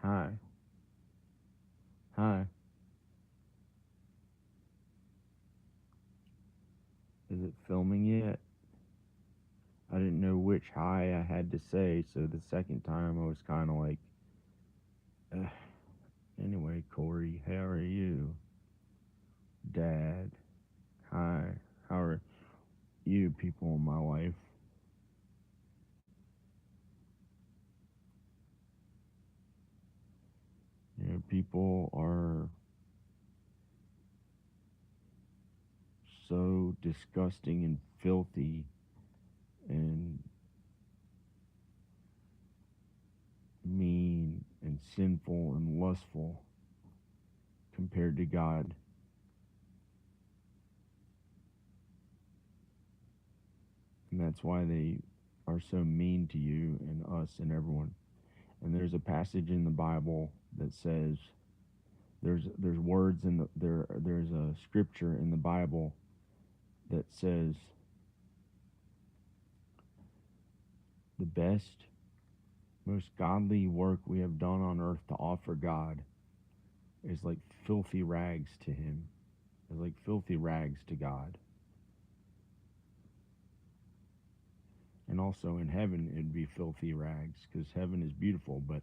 Hi. Hi. Is it filming yet? I didn't know which hi I had to say, so the second time I was kind of like, Ugh. Anyway, Corey, how are you? Dad, hi. How are you people in my life? People are so disgusting and filthy and mean and sinful and lustful compared to God. And that's why they are so mean to you and us and everyone. And there's a passage in the Bible that says there's words in there's a scripture in the Bible that says the best, most godly work we have done on earth to offer God is like filthy rags to Him. Is like filthy rags to God. And also in heaven it'd be filthy rags because heaven is beautiful, but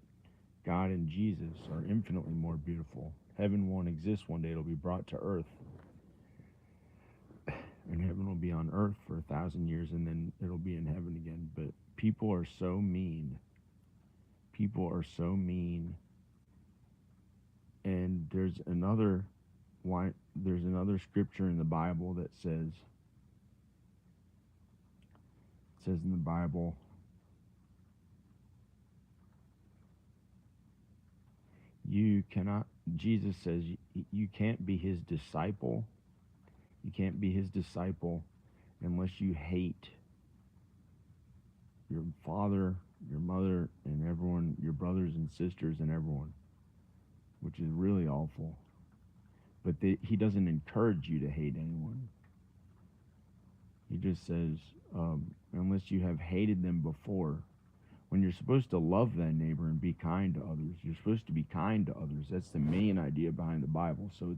God and Jesus are infinitely more beautiful. Heaven won't exist one day; it'll be brought to earth, and heaven will be on earth for 1,000 years, and then it'll be in heaven again. But people are so mean. People are so mean. And there's another scripture in the Bible that says in the Bible, you cannot. Jesus says you can't be His disciple. You can't be His disciple unless you hate your father, your mother, and everyone, your brothers and sisters, and everyone, which is really awful. But He doesn't encourage you to hate anyone. He just says, unless you have hated them before, when you're supposed to love thy neighbor and be kind to others, you're supposed to be kind to others. That's the main idea behind the Bible. So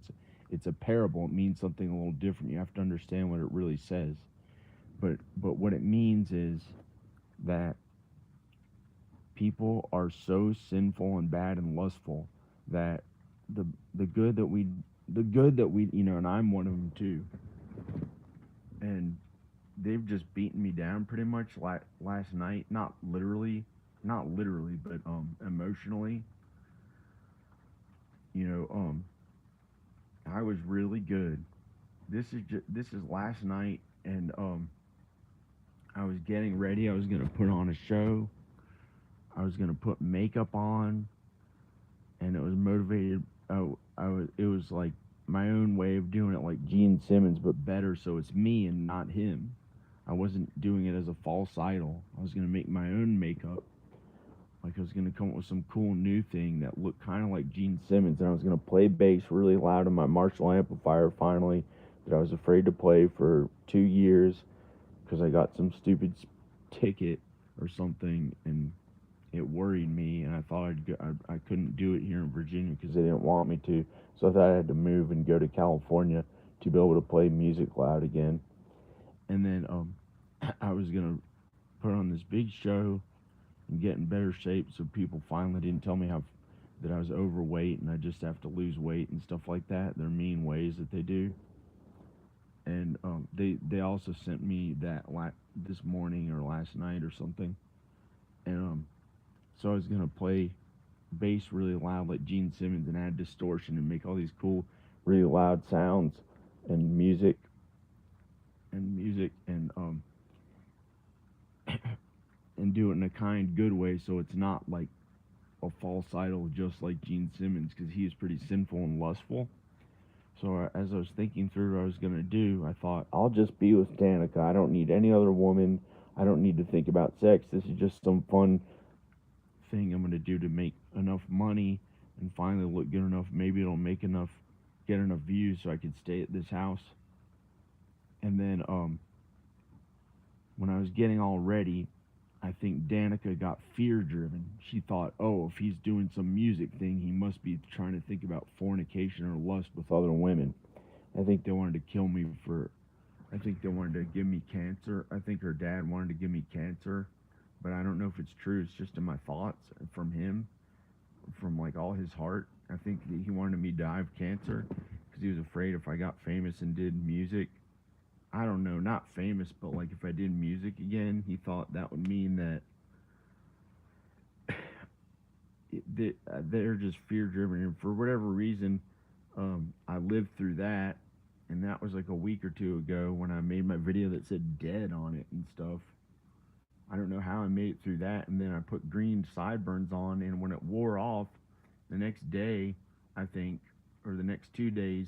it's a parable. It means something a little different. You have to understand what it really says. But what it means is that people are so sinful and bad and lustful that the the good that we the good that we and I'm one of them too. And they've just beaten me down pretty much like last night, not literally, but emotionally. you know um I was really good. This is last night, and I was getting ready. I was going to put on a show. I was going to put makeup on, and it was motivated. It was like my own way of doing it, like Gene Simmons but better, so it's me and not him. I wasn't doing it as a false idol. I was going to make my own makeup. Like I was gonna come up with some cool new thing that looked kind of like Gene Simmons, and I was gonna play bass really loud in my Marshall amplifier finally, that I was afraid to play for 2 years because I got some stupid ticket or something, and it worried me, and I thought I couldn't do it here in Virginia because they didn't want me to, so I thought I had to move and go to California to be able to play music loud again. And then I was gonna put on this big show and get in better shape so people finally didn't tell me how that I was overweight and I just have to lose weight and stuff like that. They're mean ways that they do. And they also sent me that this morning or last night or something. And so I was gonna play bass really loud like Gene Simmons and add distortion and make all these cool, really loud sounds and music and do it in a kind, good way so it's not like a false idol just like Gene Simmons because he is pretty sinful and lustful. So as I was thinking through what I was gonna do, I thought I'll just be with Danica. I don't need any other woman. I don't need to think about sex. This is just some fun thing I'm gonna do to make enough money and finally look good enough. Maybe it'll get enough views so I could stay at this house. And then when I was getting all ready, I think Danica got fear driven. She thought, oh, if he's doing some music thing, he must be trying to think about fornication or lust with other women. I think they wanted to kill me for, I think they wanted to give me cancer. I think her dad wanted to give me cancer, but I don't know if it's true. It's just in my thoughts from him, from like all his heart. I think he wanted me to die of cancer because he was afraid if I got famous and did music, I don't know, not famous, but like if I did music again, he thought that would mean that they're just fear driven. And for whatever reason, I lived through that. And that was like a week or two ago when I made my video that said dead on it and stuff. I don't know how I made it through that. And then I put green sideburns on. And when it wore off, the next day, I think, or the next 2 days,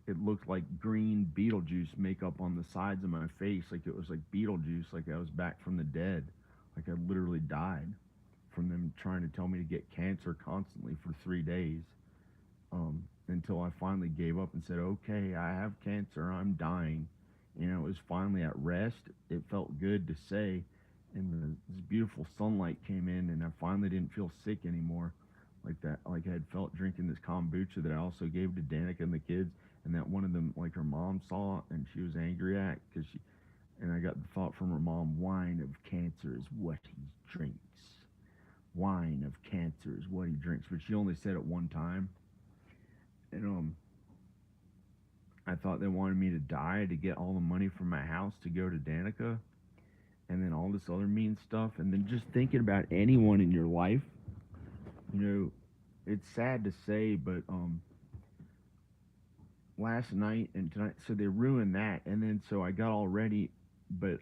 it looked like green Beetlejuice makeup on the sides of my face. Like it was like Beetlejuice, like I was back from the dead. Like I literally died from them trying to tell me to get cancer constantly for 3 days, until I finally gave up and said, okay, I have cancer, I'm dying. You know, it was finally at rest. It felt good to say. And this beautiful sunlight came in, and I finally didn't feel sick anymore like that. Like I had felt drinking this kombucha that I also gave to Danica and the kids, and that one of them, like her mom saw and she was angry at because she, and I got the thought from her mom, wine of cancer is what he drinks. Wine of cancer is what he drinks. But she only said it one time. And I thought they wanted me to die to get all the money from my house to go to Danica, and then all this other mean stuff. And then just thinking about anyone in your life, you know, it's sad to say, but last night and tonight, so they ruined that. And then so I got all ready, but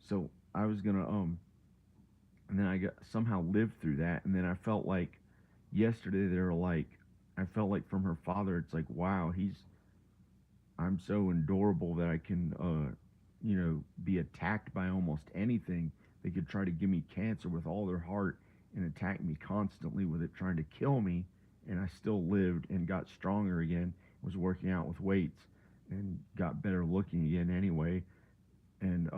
so I was gonna and then I got somehow lived through that. And then I felt like yesterday they were like, I felt like from her father, it's like, wow, I'm so adorable that I can, be attacked by almost anything. They could try to give me cancer with all their heart and attack me constantly with it, trying to kill me, and I still lived and got stronger again. Was working out with weights and got better looking again anyway, and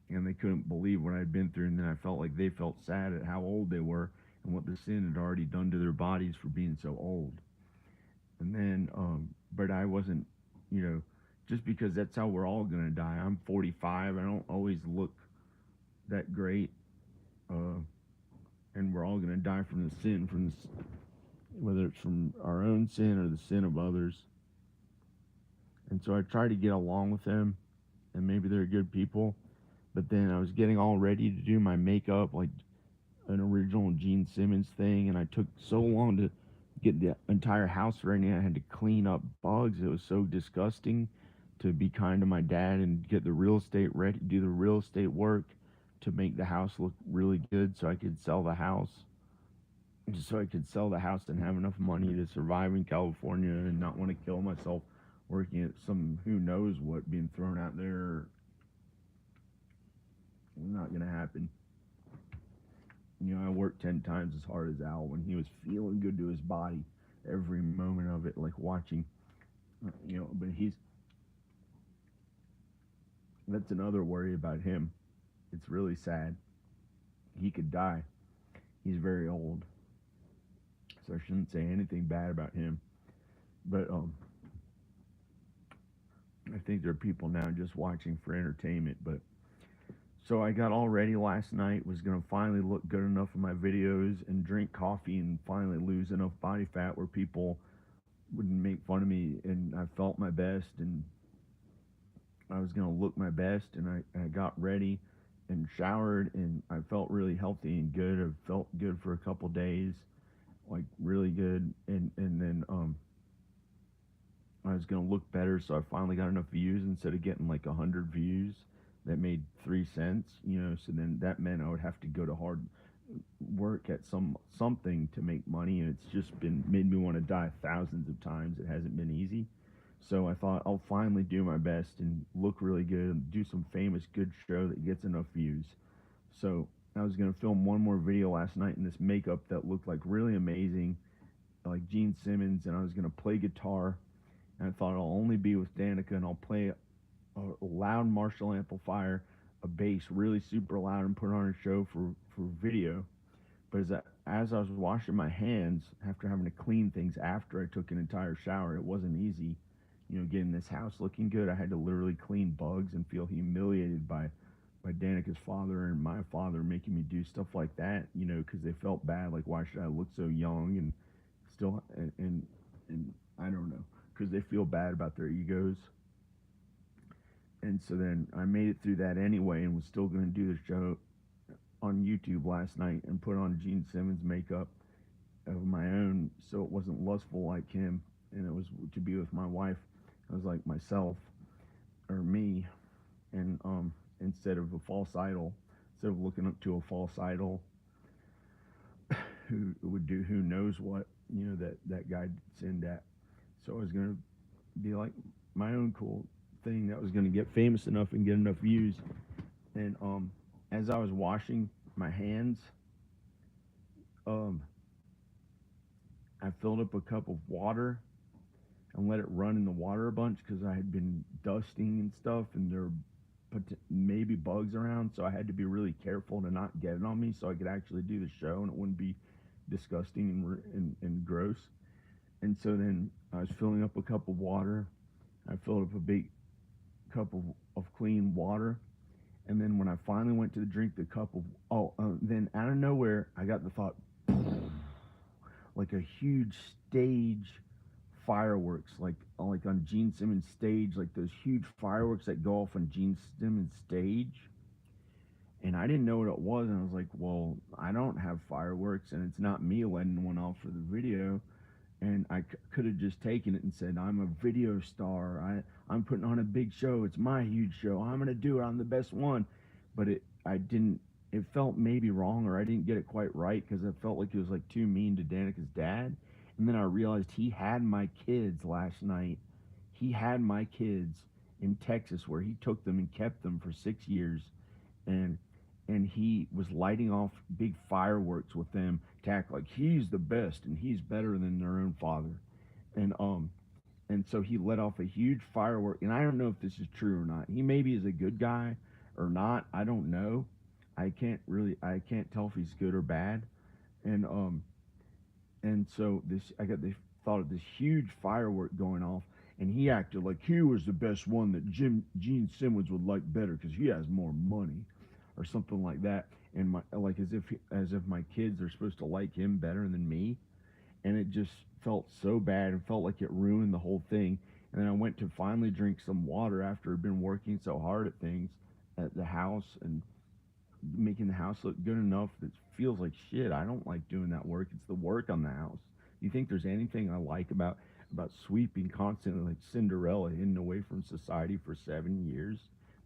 and they couldn't believe what I'd been through. And then I felt like they felt sad at how old they were and what the sin had already done to their bodies for being so old. And then, but I wasn't, you know, just because that's how we're all gonna die. I'm 45. I don't always look that great, uh, and we're all gonna die from the sin, whether it's from our own sin or the sin of others. And so I try to get along with them, and maybe they're good people. But then I was getting all ready to do my makeup, like an original Gene Simmons thing, and I took so long to get the entire house ready. I had to clean up bugs. It was so disgusting to be kind to my dad and get the real estate ready, do the real estate work to make the house look really good so I could sell the house. Just so I could sell the house and have enough money to survive in California and not want to kill myself working at some who knows what being thrown out there. Not gonna happen. You know, I worked 10 times as hard as Al when he was feeling good to his body every moment of it, like watching, but that's another worry about him. It's really sad. He could die. He's very old. So I shouldn't say anything bad about him. But I think there are people now just watching for entertainment. But so I got all ready last night, was going to finally look good enough in my videos and drink coffee and finally lose enough body fat where people wouldn't make fun of me. And I felt my best, and I was going to look my best. And I got ready and showered, and I felt really healthy and good. I felt good for a couple days, like really good. And then I was going to look better, so I finally got enough views instead of getting like 100 views that made 3 cents, so then that meant I would have to go to hard work at something to make money, and it's just been made me want to die thousands of times. It hasn't been easy. So I thought I'll finally do my best and look really good and do some famous good show that gets enough views. So I was going to film one more video last night in this makeup that looked like really amazing, like Gene Simmons, and I was going to play guitar, and I thought I'll only be with Danica, and I'll play a loud Marshall amplifier a bass really super loud and put on a show for video. But as I was washing my hands after having to clean things after I took an entire shower, it wasn't easy, getting this house looking good. I had to literally clean bugs and feel humiliated by Danica's father and my father making me do stuff like that, because they felt bad. Like, why should I look so young and still, and I don't know, because they feel bad about their egos. And so then I made it through that anyway and was still going to do the show on YouTube last night and put on Gene Simmons makeup of my own so it wasn't lustful like him, and it was to be with my wife. I was like myself or me, and instead of a false idol, instead of looking up to a false idol who would do who knows what, that guy sinned at. So I was gonna be like my own cool thing that was gonna get famous enough and get enough views. And as I was washing my hands, um, I filled up a cup of water and let it run in the water a bunch because I had been dusting and stuff, and there were maybe bugs around, so I had to be really careful to not get it on me, so I could actually do the show and it wouldn't be disgusting and gross. And so then I was filling up a cup of water. I filled up a big cup of clean water, and then when I finally went to drink the cup of then out of nowhere I got the thought, like a huge stage fireworks, like on Gene Simmons stage, like those huge fireworks that go off on Gene Simmons stage. And I didn't know what it was, and I was like, well, I don't have fireworks, and it's not me letting one off for the video. And I could have just taken it and said, I'm a video star. I'm putting on a big show. It's my huge show. I'm gonna do it. I'm the best one. But I didn't. It felt maybe wrong, or I didn't get it quite right because I felt like it was like too mean to Danica's dad. And then I realized he had my kids last night. He had my kids in Texas where he took them and kept them for 6 years, and he was lighting off big fireworks with them to act like he's the best and he's better than their own father. And so he let off a huge firework, and I don't know if this is true or not. He maybe is a good guy or not. I don't know. I can't tell if he's good or bad. And so this I got the thought of this huge firework going off, and he acted like he was the best one that Gene Simmons would like better because he has more money, or something like that. And my like as if my kids are supposed to like him better than me, and it just felt so bad and felt like it ruined the whole thing. And then I went to finally drink some water after I'd been working so hard at things at the house and making the house look good enough that feels like shit. I don't like doing that work. It's the work on the house. You think there's anything I like about sweeping constantly like Cinderella hidden away from society for 7 years?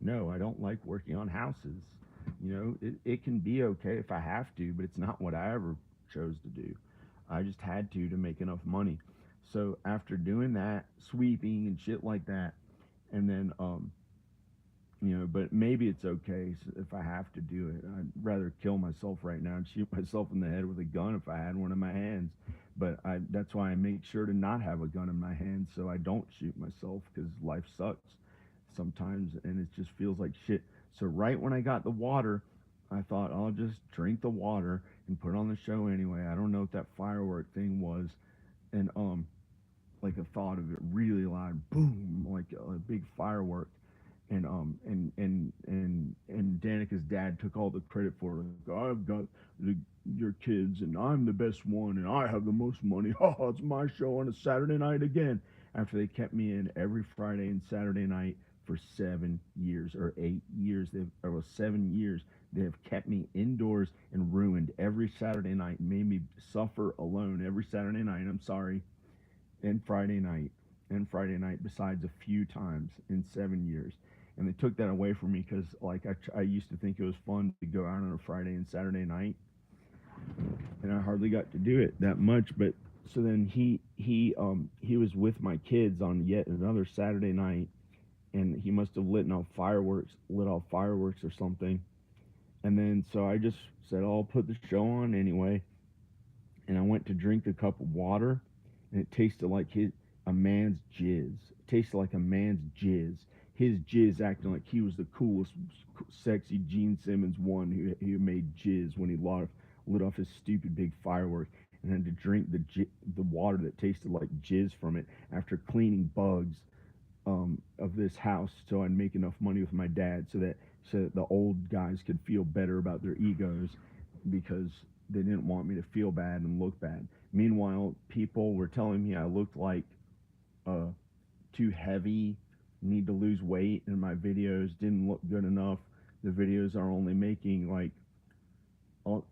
No, I don't like working on houses. It can be okay if I have to, but it's not what I ever chose to do. I just had to make enough money. So after doing that, sweeping and shit like that, and then but maybe it's okay if I have to do it. I'd rather kill myself right now and shoot myself in the head with a gun if I had one in my hands. But that's why I make sure to not have a gun in my hands so I don't shoot myself, because life sucks sometimes and it just feels like shit. So right when I got the water, I thought I'll just drink the water and put on the show anyway. I don't know what that firework thing was, and like a thought of it really loud, boom, like a big firework. And Danica's dad took all the credit for it. Like, I've got your kids, and I'm the best one, and I have the most money. Oh, it's my show on a Saturday night again. After they kept me in every Friday and Saturday night for 7 years or 8 years, or was 7 years. They have kept me indoors and ruined every Saturday night, made me suffer alone every Saturday night. I'm sorry, and Friday night, besides a few times in 7 years. And they took that away from me because, like, I used to think it was fun to go out on a Friday and Saturday night, and I hardly got to do it that much. But so then he was with my kids on yet another Saturday night, and he must have lit off fireworks or something. And then so I just said, oh, I'll put the show on anyway. And I went to drink a cup of water, and it tasted like a man's jizz. It tasted like a man's jizz. his jizz acting like he was the coolest, sexy Gene Simmons one who made jizz when he lit off his stupid big firework and had to drink the water that tasted like jizz from it after cleaning bugs of this house so I'd make enough money with my dad so that the old guys could feel better about their egos because they didn't want me to feel bad and look bad. Meanwhile, people were telling me I looked like uh, too heavy, need to lose weight, and my videos didn't look good enough. The videos are only making like all,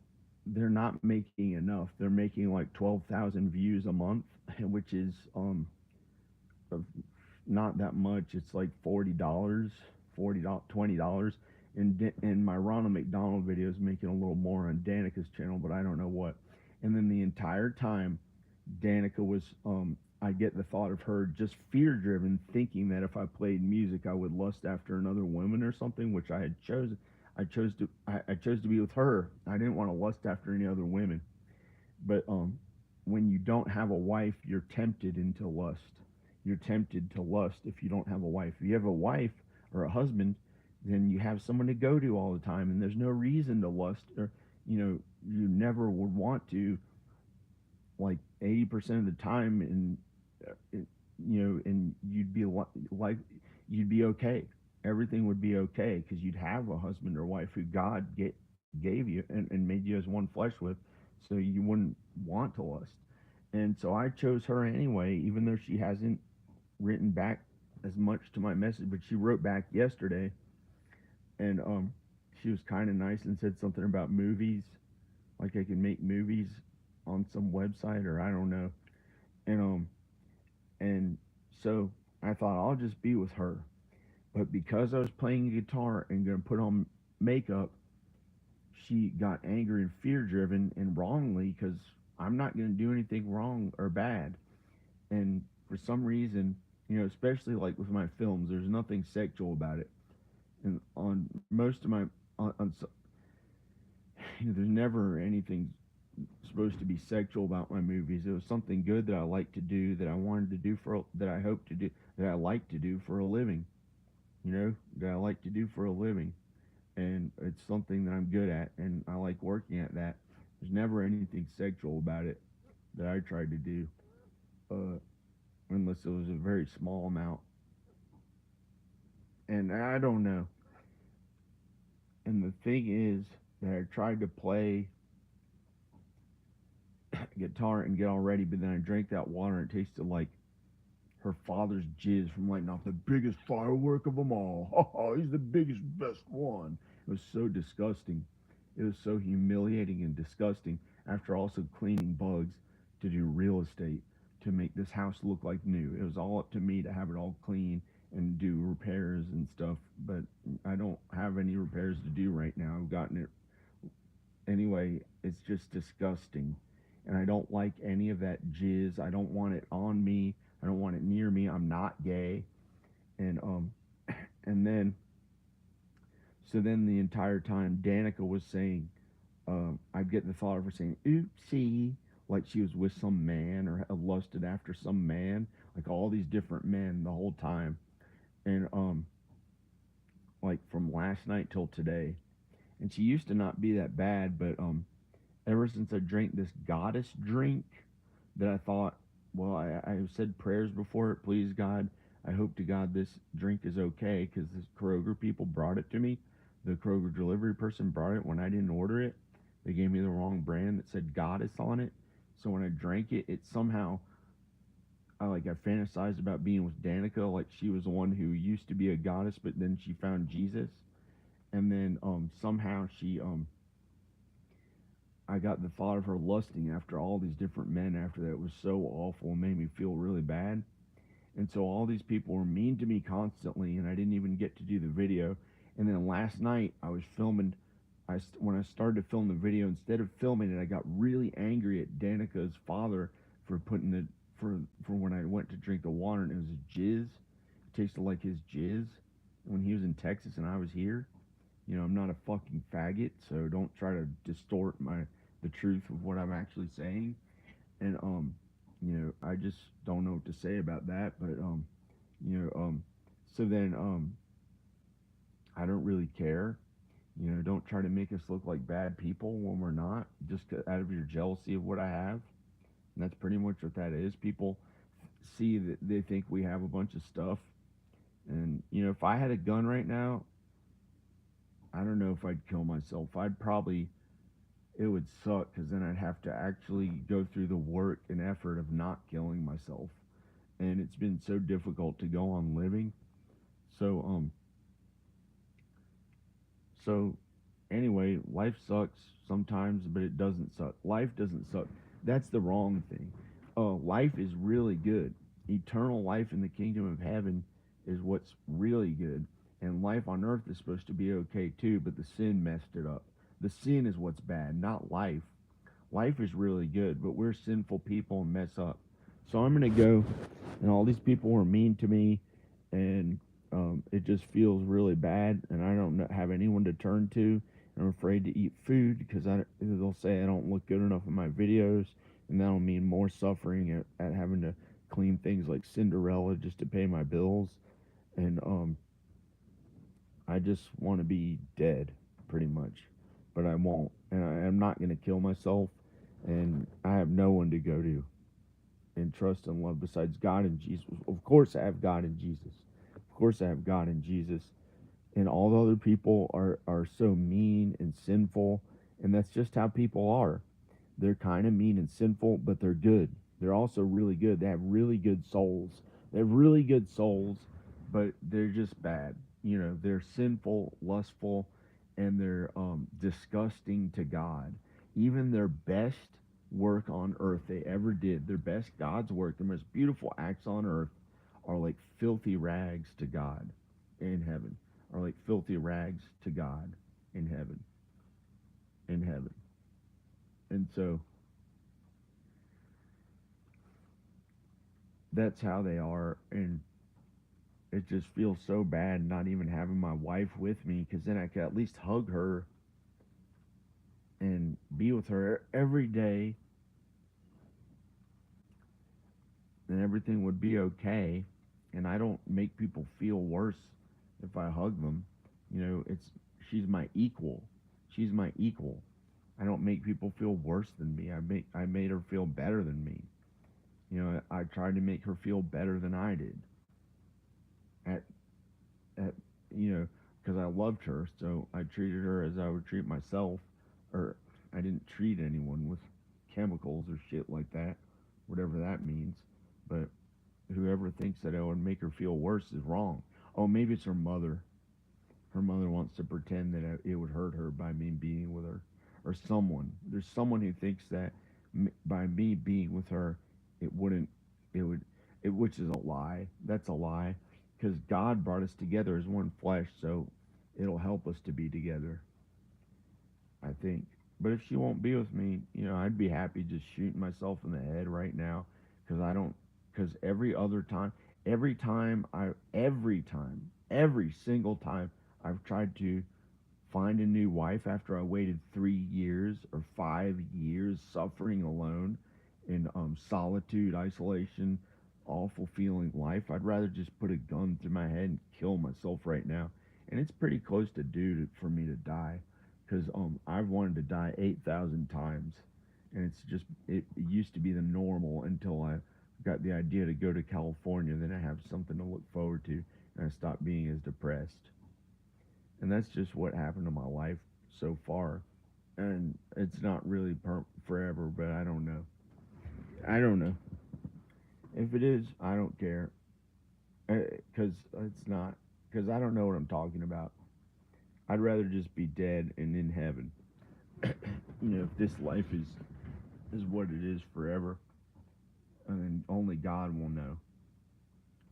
they're not making enough. They're making like 12,000 views a month, which is not that much. It's like $40, $20, and my Ronald McDonald video is making a little more on Danica's channel, but I don't know what. And then the entire time, Danica was I get the thought of her just fear driven, thinking that if I played music, I would lust after another woman or something, which I had chosen. I chose to be with her. I didn't want to lust after any other women. But when you don't have a wife, you're tempted into lust. You're tempted to lust if you don't have a wife. If you have a wife or a husband, then you have someone to go to all the time, and there's no reason to lust, or you never would want to, like 80% of the time, and and you'd be like you'd be okay. Everything would be okay because you'd have a husband or wife who gave you and made you as one flesh with, so you wouldn't want to lust. And so I chose her anyway, even though she hasn't written back as much to my message, but she wrote back yesterday, and she was kind of nice and said something about movies, like I can make movies on some website or I don't know. And um and so I thought I'll just be with her. But because I was playing guitar and gonna put on makeup, she got angry and fear driven and wrongly because I'm not gonna do anything wrong or bad. And for some reason, especially like with my films, there's nothing sexual about it. And on most of my there's never anything supposed to be sexual about my movies. It was something good that I like to do, that I wanted to do that I hope to do, that I like to do for a living. That I like to do for a living, and it's something that I'm good at, and I like working at that. There's never anything sexual about it that I tried to do, uh, unless it was a very small amount. And I don't know. And the thing is that I tried to play guitar and get all ready, but then I drank that water and it tasted like her father's jizz from lighting off the biggest firework of them all. Oh, he's the biggest, best one. It was so disgusting. It was so humiliating and disgusting after also cleaning bugs to do real estate to make this house look like new. It was all up to me to have it all clean and do repairs and stuff, but I don't have any repairs to do right now. I've gotten it anyway. It's just disgusting, and I don't like any of that jizz. I don't want it on me. I don't want it near me. I'm not gay. And um and then so then the entire time Danica was saying, I'd get the thought of her saying oopsie, like she was with some man or had lusted after some man, like all these different men the whole time. And like from last night till today. And she used to not be that bad, but ever since I drank this goddess drink, that I thought, well, I've said prayers before it. Please, God, I hope to God this drink is okay, because this Kroger people brought it to me. The Kroger delivery person brought it when I didn't order it. They gave me the wrong brand that said goddess on it. So when I drank it, it somehow, I fantasized about being with Danica, like she was the one who used to be a goddess, but then she found Jesus. And then somehow I got the thought of her lusting after all these different men after that. It was so awful and made me feel really bad. And so all these people were mean to me constantly, and I didn't even get to do the video. And then last night I was filming. When I started to film the video, instead of filming it, I got really angry at Danica's father for putting it for when I went to drink the water and it was a jizz. It tasted like his jizz when he was in Texas and I was here. I'm not a fucking faggot, so don't try to distort the truth of what I'm actually saying. And I just don't know what to say about that. But you know, So then, I don't really care. Don't try to make us look like bad people when we're not, just out of your jealousy of what I have. And that's pretty much what that is. People see that they think we have a bunch of stuff. And, if I had a gun right now, I don't know if I'd kill myself. It would suck because then I'd have to actually go through the work and effort of not killing myself. And it's been so difficult to go on living. So, so anyway, life sucks sometimes, but it doesn't suck. Life doesn't suck. That's the wrong thing. Life is really good. Eternal life in the kingdom of heaven is what's really good. And life on earth is supposed to be okay too, but the sin messed it up. The sin is what's bad, not life. Life is really good, but we're sinful people and mess up. So I'm going to go, and all these people were mean to me, and it just feels really bad, and I don't have anyone to turn to. I'm afraid to eat food because they'll say I don't look good enough in my videos, and that'll mean more suffering at having to clean things like Cinderella just to pay my bills. And I just want to be dead, pretty much, but I won't, and I'm not going to kill myself, and I have no one to go to and trust and love besides God and Jesus. Of course, I have God and Jesus. Of course, I have God and Jesus. And all the other people are so mean and sinful. And that's just how people are. They're kind of mean and sinful, but they're good. They're also really good. They have really good souls. They have really good souls, but they're just bad. They're sinful, lustful, and they're disgusting to God. Even their best work on earth they ever did, their best God's work, their most beautiful acts on earth, are like filthy rags to God in heaven, are like filthy rags to God in heaven, in heaven. And so that's how they are. And it just feels so bad not even having my wife with me, because then I could at least hug her and be with her every day, and everything would be okay. And I don't make people feel worse if I hug them. It's she's my equal. She's my equal. I don't make people feel worse than me. I made her feel better than me. I tried to make her feel better than I did. At at you know, because I loved her, so I treated her as I would treat myself, or I didn't treat anyone with chemicals or shit like that, whatever that means. But whoever thinks that it would make her feel worse is wrong. Oh, maybe it's her mother. Her mother wants to pretend that it would hurt her by me being with her, or someone. There's someone who thinks that by me being with her, it wouldn't, it would, which is a lie. That's a lie, because God brought us together as one flesh, so it'll help us to be together, I think. But if she won't be with me, I'd be happy just shooting myself in the head right now, because I don't, because every single time I've tried to find a new wife after I waited 3 years or 5 years suffering alone in solitude, isolation, awful feeling life. I'd rather just put a gun through my head and kill myself right now. And it's pretty close to due for me to die, because I've wanted to die 8,000 times, and it used to be the normal until I got the idea to go to California. Then I have something to look forward to, and I stopped being as depressed. And that's just what happened to my life so far. And it's not really forever, but I don't know. I don't know. If it is, I don't care. Because it's not. Because I don't know what I'm talking about. I'd rather just be dead and in heaven. If this life is what it is forever, and only God will know.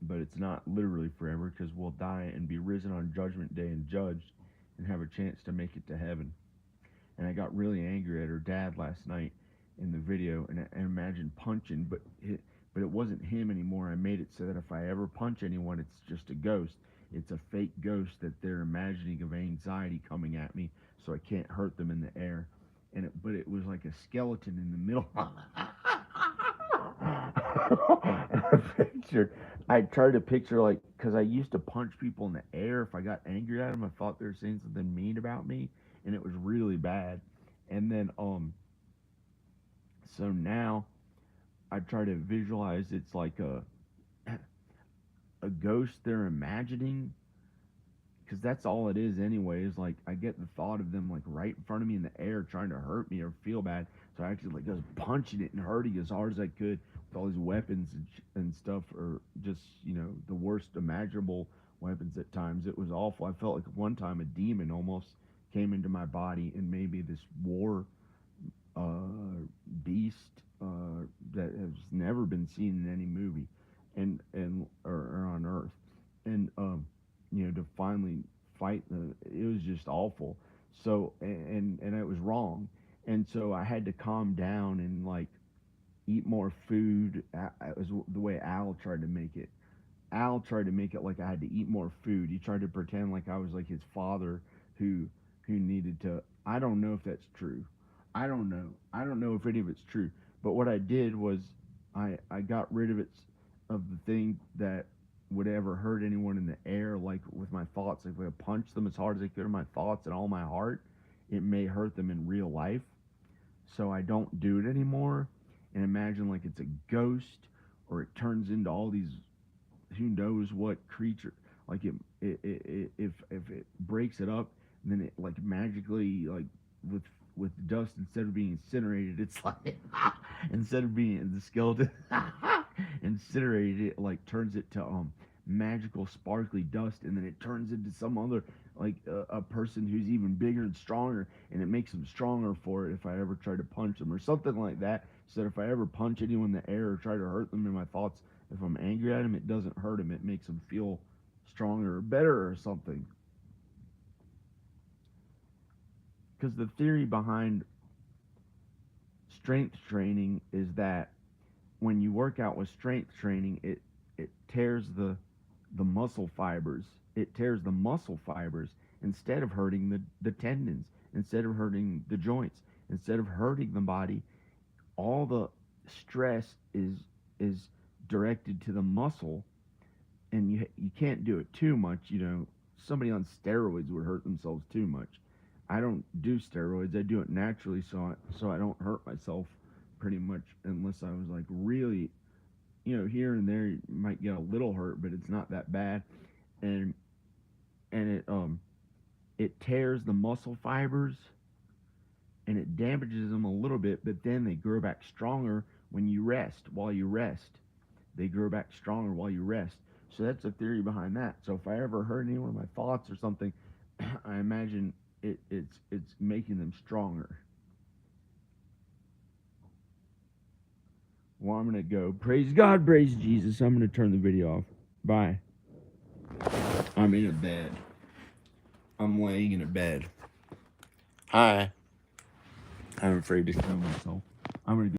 But it's not literally forever, because we'll die and be risen on Judgment Day and judged and have a chance to make it to heaven. And I got really angry at her dad last night in the video, and I imagined punching, but it wasn't him anymore. I made it so that if I ever punch anyone, it's just a ghost. It's a fake ghost that they're imagining of anxiety coming at me, so I can't hurt them in the air. But it was like a skeleton in the middle. I pictured I tried to picture like because I used to punch people in the air if I got angry at them. I thought they were saying something mean about me, and it was really bad. And then so now I try to visualize it's like a ghost they're imagining because that's all it is anyway. Is like I get the thought of them like right in front of me in the air trying to hurt me or feel bad. So I actually like was punching it and hurting as hard as I could with all these weapons and stuff, or just the worst imaginable weapons at times. It was awful. I felt like one time a demon almost came into my body and maybe this war beast that has never been seen in any movie and or on Earth, and to finally fight it was just awful. So and it was wrong, and so I had to calm down and like eat more food. It was the way Al tried to make it. Al tried to make it like I had to eat more food. He tried to pretend like I was like his father who needed to. I don't know if that's true. I don't know. I don't know if any of it's true. But what I did was I got rid of the thing that would ever hurt anyone in the air, like with my thoughts. Like if I punched them as hard as I could in my thoughts and all my heart, it may hurt them in real life. So I don't do it anymore. And imagine like it's a ghost, or it turns into all these who knows what creature. Like if it breaks it up, then it like magically like with dust, instead of being incinerated, it's like instead of being the skeleton incinerated, it like turns it to magical sparkly dust, and then it turns into some other like a person who's even bigger and stronger, and it makes them stronger for it if I ever try to punch them or something like that. So that if I ever punch anyone in the air or try to hurt them in my thoughts, if I'm angry at them, it doesn't hurt them. It makes them feel stronger or better or something. Because the theory behind strength training is that when you work out with strength training, it tears the muscle fibers. It tears the muscle fibers instead of hurting the tendons, instead of hurting the joints, instead of hurting the body. All the stress is directed to the muscle, and you can't do it too much. Somebody on steroids would hurt themselves too much. I don't do steroids. I do it naturally, so I don't hurt myself pretty much, unless I was like really, here and there you might get a little hurt, but it's not that bad. And it tears the muscle fibers and it damages them a little bit, but then they grow back stronger when you rest. While you rest, they grow back stronger while you rest. So that's the theory behind that. So if I ever hurt any one of my thoughts or something, I imagine it's making them stronger. Well, I'm gonna go. Praise God, praise Jesus. I'm gonna turn the video off. Bye. I'm in a bed. I'm laying in a bed. Hi. I'm afraid to show myself. I'm gonna